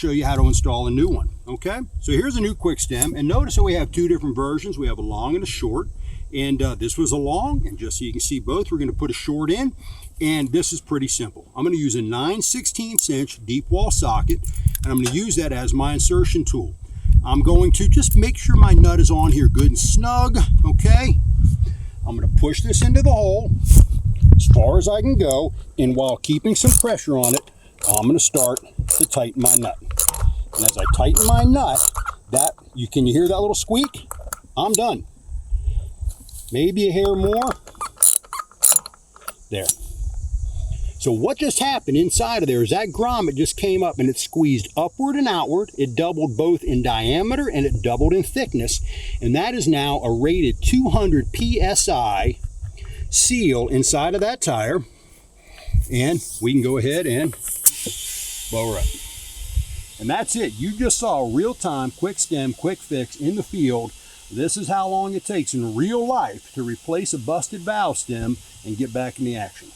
show you how to install a new one. Okay, so here's a new QuikStem, and notice that we have two different versions. We have a long and a short, and this was a long, and just so you can see both, we're going to put a short in, and this is pretty simple. I'm going to use a 9/16 inch deep wall socket, and I'm going to use that as my insertion tool. I'm going to just make sure my nut is on here good and snug. Okay, I'm going to push this into the hole as far as I can go, and while keeping some pressure on it, I'm going to start to tighten my nut. And as I tighten my nut, can you hear that little squeak? I'm done. Maybe a hair more. There. So what just happened inside of there is that grommet just came up and it squeezed upward and outward. It doubled both in diameter and it doubled in thickness. And that is now a rated 200 PSI seal inside of that tire. And we can go ahead and blow her up. And that's it. You just saw a real-time QuikStem quick fix in the field. This is how long it takes in real life to replace a busted valve stem and get back in the action.